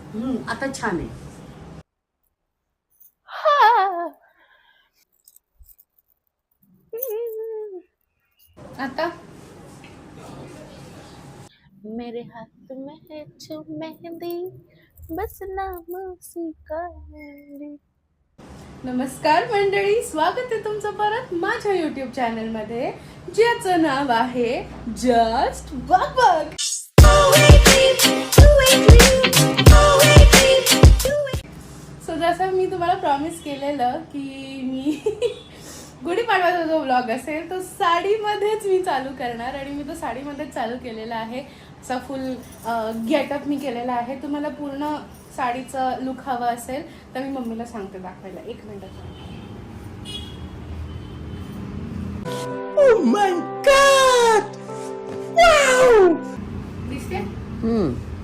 आता छान आहे. आता मेरे हाथ में है जो मेहंदी बस नाम उसी का है. नमस्कार मंडळी, स्वागत आहे तुमचं परत माझ्या युट्यूब चॅनलमध्ये, ज्याचं नाव आहे जस्ट बग बग. सो जसं मी तुम्हाला प्रॉमिस केलेलं की मी गुढीपाडव्याचा जो व्लॉग असेल तो साडीमध्येच मी चालू करणार, आणि मी तो साडीमध्येच चालू केलेला आहे. असा फुल गेटअप मी केलेला आहे. तुम्हाला पूर्ण साडीचं लुक हवं असेल तर मी मम्मीला सांगते दाखवायला. 1 minute. Oh my God! Wow! दिसते.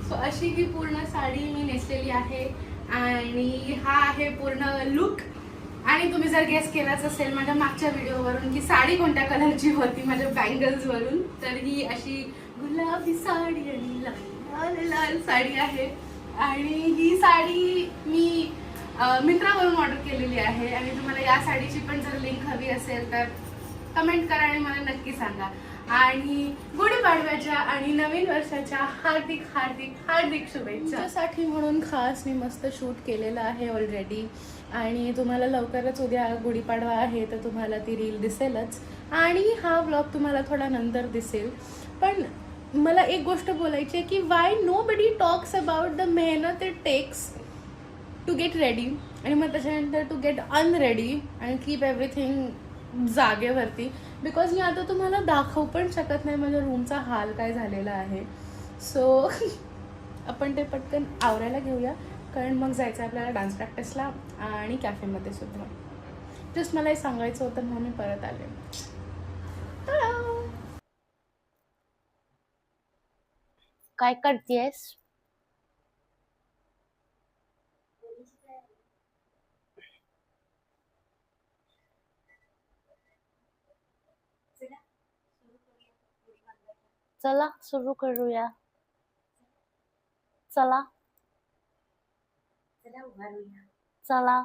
सो अशी ही पूर्ण साडी मी नेसलेली आहे, आणि हा आहे पूर्ण लुक. आणि तुम्ही जर गेस केलाच असेल माझ्या मागच्या व्हिडिओवरून की साडी कोणत्या कलरची होती माझ्या बँगल्स वरून, तर ही अशी गुलाबी साडी आणि लाल लाल साडी आहे. आणि ही साडी मी मिंत्रावरून ऑर्डर केलेली आहे. आणि तुम्हाला या साडीची पण जर लिंक हवी असेल तर कमेंट करा आणि मला नक्की सांगा. आणि गुढीपाडव्याच्या आणि नवीन वर्षाच्या हार्दिक हार्दिक हार्दिक शुभेच्छा. त्यासाठी म्हणून खास मी मस्त शूट केलेलं आहे ऑलरेडी. आणि तुम्हाला लवकरच उद्या गुढीपाडवा आहे तर तुम्हाला ती रील दिसेलच, आणि हा व्लॉग तुम्हाला थोडा नंतर दिसेल. पण मला एक गोष्ट बोलायची आहे की why nobody talks about the मेहनत it takes to get ready, आणि मग त्याच्यानंतर to get unready and keep everything जागेवरती. बिकॉज मी आता तुम्हाला दाखवू पण शकत नाही माझ्या रूमचा हाल काय झालेला आहे. सो आपण ते पटकन आवरायला घेऊया, कारण मग जायचं आहे आपल्याला डान्स प्रॅक्टिसला आणि कॅफेमध्ये सुद्धा. जस्ट मला हे सांगायचं होतं म्हणून मी परत आले. काय करतेस? चला सुरू करूया. चला चला.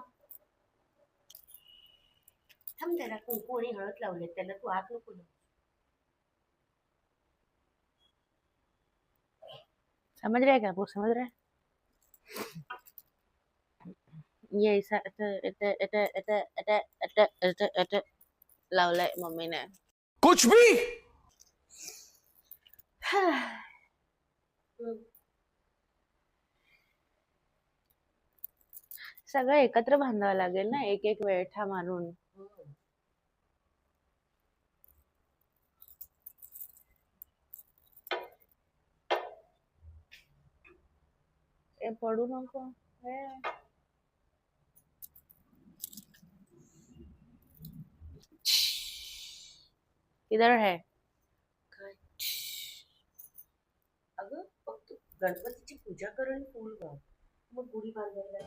थांब, त्याला कुंकू आणि हळद लावले, त्याला तू आत नको लावू. समझ रहे क्या? वो समझ रहे? ये ऐसा लावलाय मम्मीने. कुछ भी सगळं एकत्र बांधावं लागेल ना, एक एक वेळठा मारून. ए पडू नको. किधर है? काय? अगं फक्त गणपतीची पूजा कर आणि फूल घाल, मग गुढी बांधायला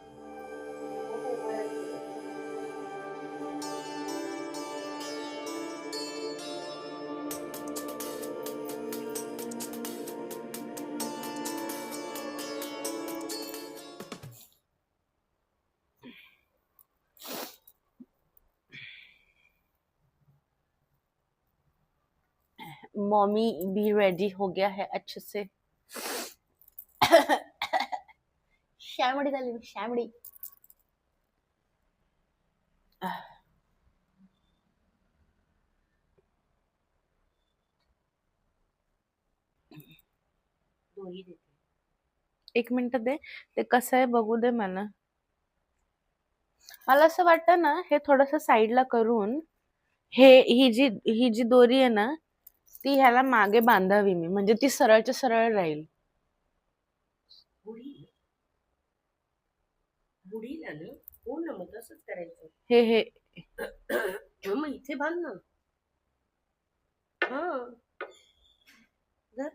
मॉमी भी रेडी हो गया है अच्छे से. श्यामडी झाली श्यामडी. दोरी देते. 1 मिनिट दे, ते कसं आहे बघू दे मला. मला असं वाटतं ना, हे थोडस साईडला करून ही जी दोरी आहे ना ती ह्याला मागे बांधावी मी, म्हणजे ती सरळच्या सरळ राहील. गुढी गुढीला ना, हो ना, मग तसंच करायचं. हे मग इथे बांध ना. हा धर.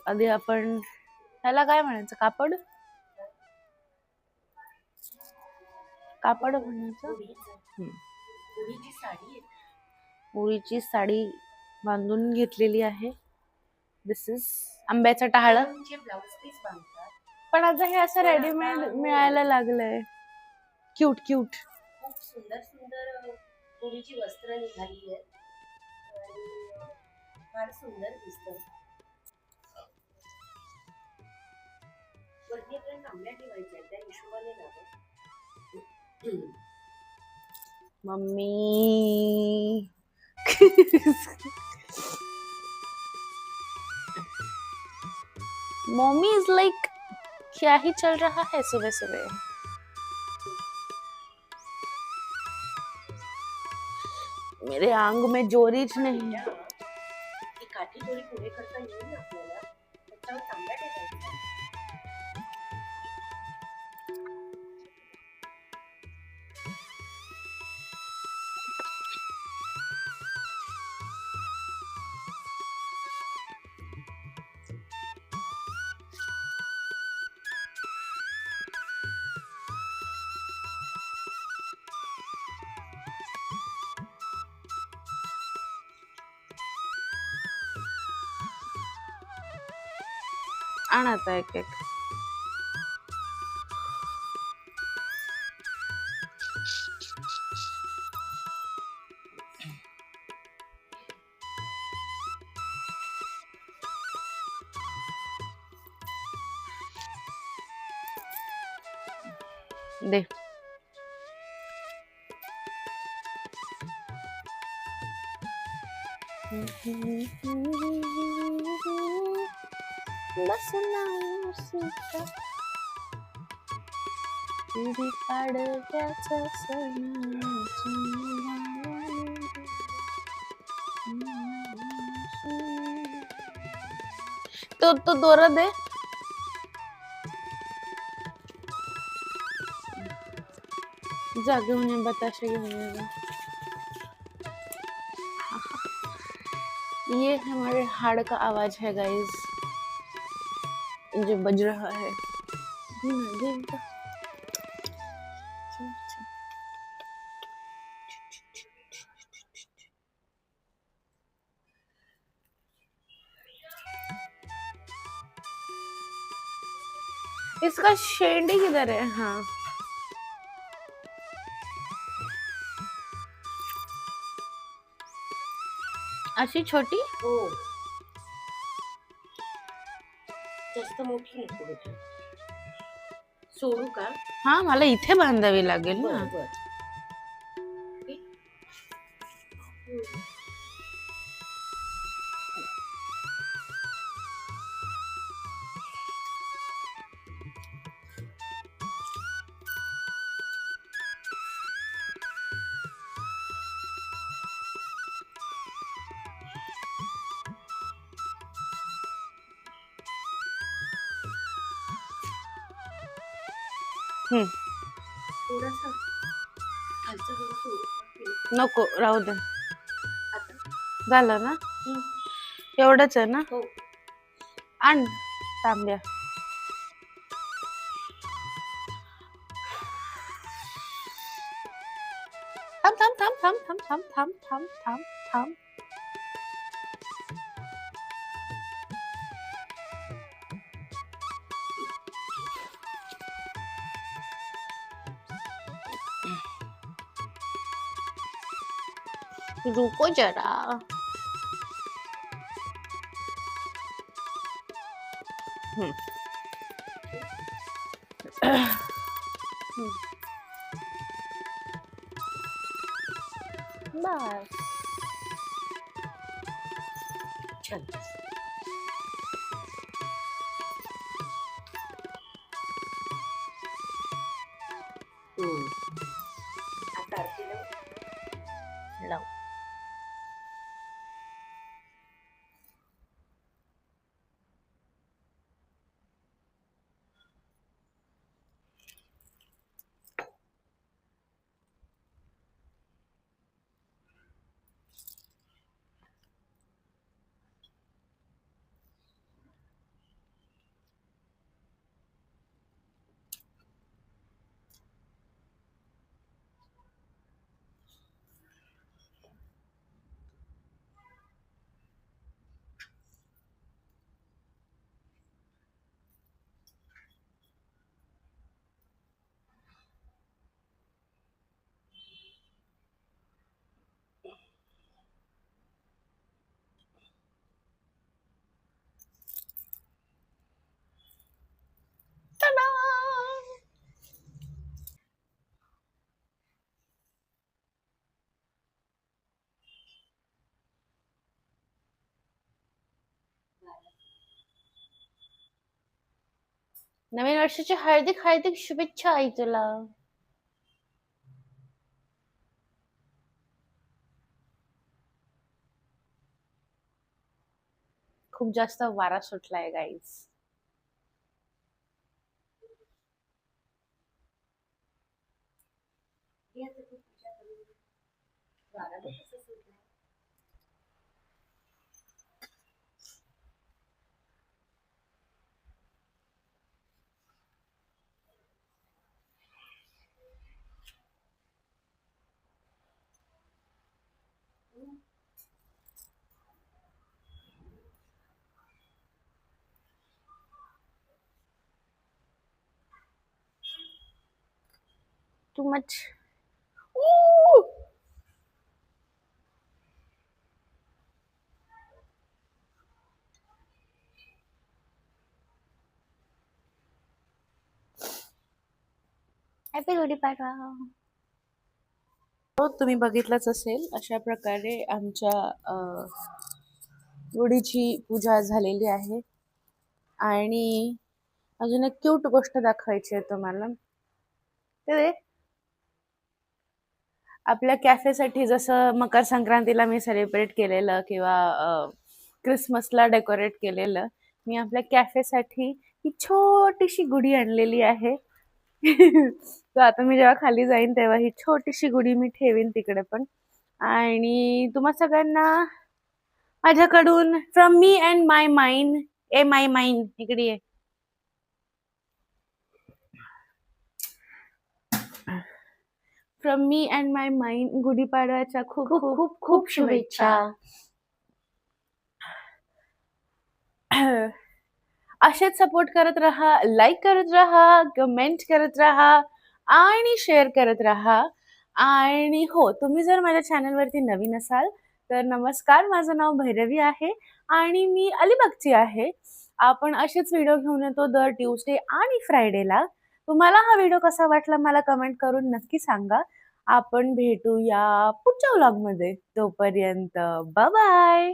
आधी आपण ह्याला काय म्हणायचं, कापड कापड म्हणायचं. गुढीची साडी आहे. मुळीची साडी बांधून घेतलेली आहे. दिस इज आंब्याचं टहाळ. ब्लाउज पीस बांधतात. पण आता हे असं रेडीमेड मिळायला लागलंय. Cute cute. खूप सुंदर सुंदर गुढीची वस्त्र निघाली आहेत आणि फार सुंदर दिसतं. वरती आपल्याला तांब्या ठेवायच्या त्या हिशोबाने लावा. मम्मी मम्मी इज लाइक क्या ही चल रहा है सुबह सुबह. मेरे आंग में जोरीच नहीं. ती काठी थोडी पुढे करता येईल ना आपल्याला, त्याच्यावर तांब्या ठेवायचा. आण आता एक एक. दे. बस ना सुका तुझी पाडव्याचा सण. तो दोरा दे. जा घेऊन ये, बताशे घेऊन ये जा. ये हमारे हाड़ का आवाज है गाइस, जो बज रहा है. इसका शेंडी किधर है? हाँ अशी छोटी. हो, जास्त मोठी नको बेटा. सोडू का? हा मला इथे बांधावी लागेल ना. बरोबर. थोडासा खालचा थोडा सोडू. नको राहू दे. आता झालं ना. एवढंच आहे ना. हो, आण तांब्या. थांब थांब थांब थांब थांब थांब थांब थांब थांब थांब. रुको जरा. बस छान. आता आरती लावू. लाव. नवीन वर्षाची हार्दिक हार्दिक शुभेच्छा आई तुला. खूप जास्त वारा सुटलाय गाईज. हे आता तू पूजा करून वाराला कसं सुटलंय? Too much. हॅपी गुढीपाडवा. हो, तुम्ही बघितलंच असेल अशा प्रकारे आमच्या गुढीची पूजा झालेली आहे. आणि अजून एक क्यूट गोष्ट दाखवायची आहे तुम्हाला. ते आपल्या कॅफेसाठी जसं मकर संक्रांतीला मी सेलिब्रेट केलेलं किंवा क्रिसमसला डेकोरेट केलेलं, मी आपल्या कॅफेसाठी ही छोटीशी गुढी आणलेली आहे. तर आता मी जेव्हा खाली जाईन तेव्हा ही छोटीशी गुढी मी ठेवीन तिकडे पण. आणि तुम्हा सगळ्यांना माझ्याकडून from me and my mind, my mind इकडे ये. From me and my mind गुढीपाडव्याच्या खूप खूप खूप खूप शुभेच्छा. असेच सपोर्ट करत राहा, लाईक करत राहा, कमेंट करत राहा आणि शेअर करत राहा. आणि हो, तुम्ही जर माझ्या चॅनलवरती नवीन असाल तर नमस्कार, माझं नाव भैरवी आहे आणि मी अलिबागची आहे. आपण असेच व्हिडिओ घेऊन येतो दर ट्यूसडे आणि फ्रायडेला. तुम्हाला हा व्हिडिओ कसा वाटला मला कमेंट करून नक्की सांगा. आपण भेटूया पुढच्या व्लॉगमध्ये. तोपर्यंत बाय बाय.